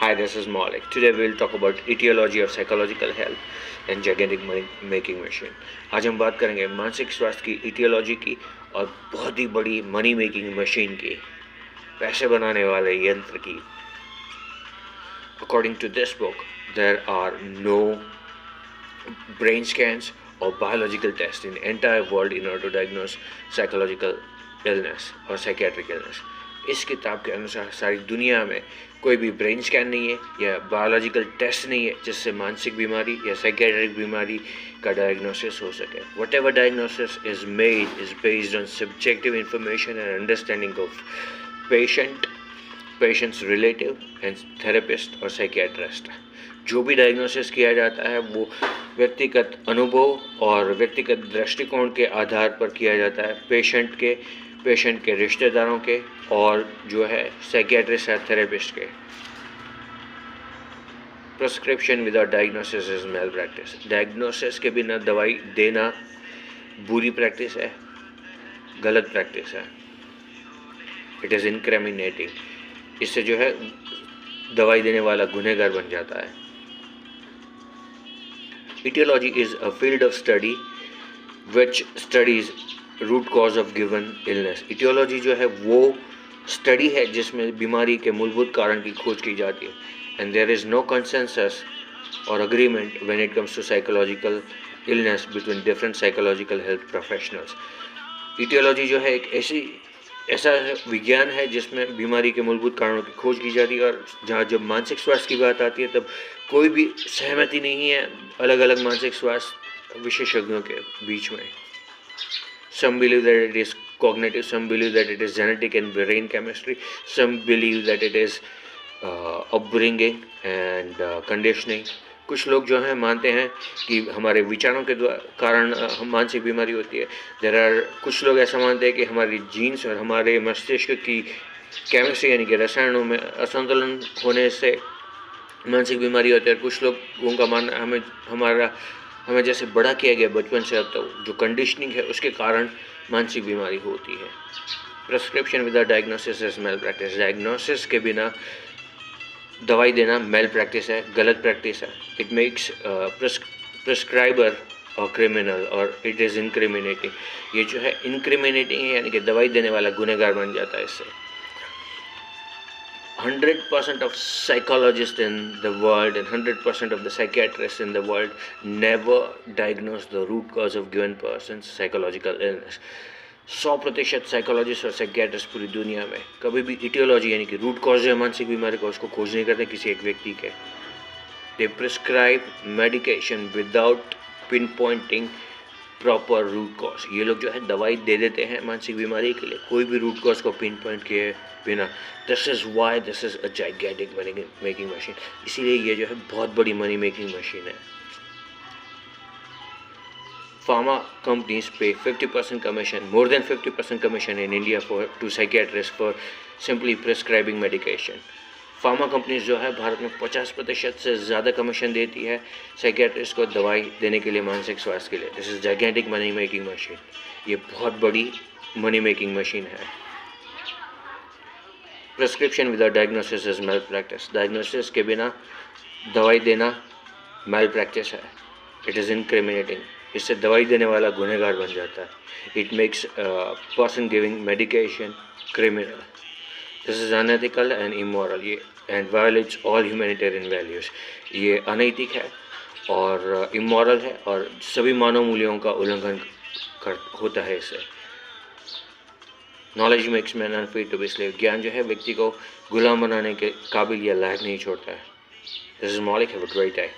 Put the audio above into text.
Hi, this is Malik. Today we'll talk about etiology of psychological health and gigantic money making machine. आज हम बात करेंगे मानसिक स्वास्थ्य की etiology की और बहुत ही बड़ी मनी मेकिंग मशीन की, पैसे बनाने वाले यंत्र की. According to this book, there are no brain scans or biological tests in the entire world in order to diagnose psychological illness or psychiatric illness. इस किताब के अनुसार सारी दुनिया में कोई भी ब्रेन स्कैन नहीं है या बायोलॉजिकल टेस्ट नहीं है जिससे मानसिक बीमारी या साइकियाट्रिक बीमारी का डायग्नोसिस हो सके. What ever diagnosis is made is based on subjective information and understanding of patients relative and therapist और साइकियाट्रिस्ट. जो भी डायग्नोसिस किया जाता है वो व्यक्तिगत अनुभव और व्यक्तिगत दृष्टिकोण के आधार पर किया जाता है, पेशेंट के रिश्तेदारों के और जो है साइकियाट्रिस्ट या थेरेपिस्ट के. Prescription without diagnosis is malpractice. Diagnosis के बिना दवाई देना बुरी प्रैक्टिस है, गलत प्रैक्टिस है. It is incriminating. इससे जो है दवाई देने वाला गुनहगार बन जाता है. Etiology is a field of study which studies root cause of given illness. Etiology जो है वो स्टडी है जिसमें बीमारी के मूलभूत कारण की खोज की जाती है. And there is no consensus or agreement when it comes to psychological illness between different psychological health professionals. Etiology जो है एक ऐसा विज्ञान है जिसमें बीमारी के मूलभूत कारणों की खोज की जाती है और जहाँ जब मानसिक स्वास्थ्य की बात आती है तब कोई भी सहमति नहीं है अलग अलग मानसिक स्वास्थ्य विशेषज्ञों के बीच में. Some believe that it is cognitive, some believe that it is genetic and brain chemistry, some believe that it is upbringing and conditioning. कुछ लोग जो हैं मानते हैं कि हमारे विचारों के कारण हम मानसिक बीमारी होती है. कुछ लोग ऐसा मानते हैं कि हमारी जीन्स और हमारे मस्तिष्क की केमिस्ट्री यानी कि रसायनों में असंतुलन होने से मानसिक बीमारी होती है. कुछ लोगों का मानना हमें जैसे बड़ा किया गया बचपन से अब तक जो कंडीशनिंग है उसके कारण मानसिक बीमारी होती है. Prescription without diagnosis is malpractice. Diagnosis के बिना दवाई देना मेल प्रैक्टिस है, गलत प्रैक्टिस है. इट मेक्स प्रिस्क्राइबर और क्रिमिनल और इट इज़ इनक्रिमिनेटिंग. ये जो है इनक्रिमिनेटिंग है यानी कि दवाई देने वाला गुनहगार बन जाता है इससे. 100% of psychologists in the world and 100% of the psychiatrists in the world never diagnose the root cause of given person's psychological illness. 100% psychologist और साइकियाट्रिस्ट पूरी दुनिया में कभी भी इटियोलॉजी यानी कि रूट कॉज है मानसिक बीमारी का उसको खोज नहीं करते किसी एक व्यक्ति के. They prescribe medication without pinpointing proper root cause. ये लोग जो है दवाई दे देते हैं मानसिक बीमारी के लिए कोई भी रूट कॉज को पिन पॉइंट किए बिना. This is why this is a gigantic money making machine. इसीलिए ये जो है बहुत बड़ी मनी मेकिंग मशीन है. Pharma companies pay 50% commission, more than 50% commission in India to psychiatrists for simply prescribing medication. Pharma companies जो है भारत में 50% से ज़्यादा कमीशन देती है साइकियाट्रिस्ट को दवाई देने के लिए मानसिक स्वास्थ्य के लिए. This is gigantic money making machine. ये बहुत बड़ी मनी मेकिंग मशीन है. Prescription without diagnosis is malpractice. Diagnosis के बिना दवाई देना मेल प्रैक्टिस है. It is incriminating. इससे दवाई देने वाला गुनहगार बन जाता है. It makes person giving medication criminal. This is unethical and immoral. ये and violates all humanitarian values. ये अनैतिक है और इमोरल है और सभी मानव मूल्यों का उल्लंघन होता है इससे. Knowledge makes man unfit to be slave. ज्ञान जो है व्यक्ति को गुलाम बनाने के काबिल या लायक नहीं छोड़ता है. दिस इज़ मौलिक. Have a great day.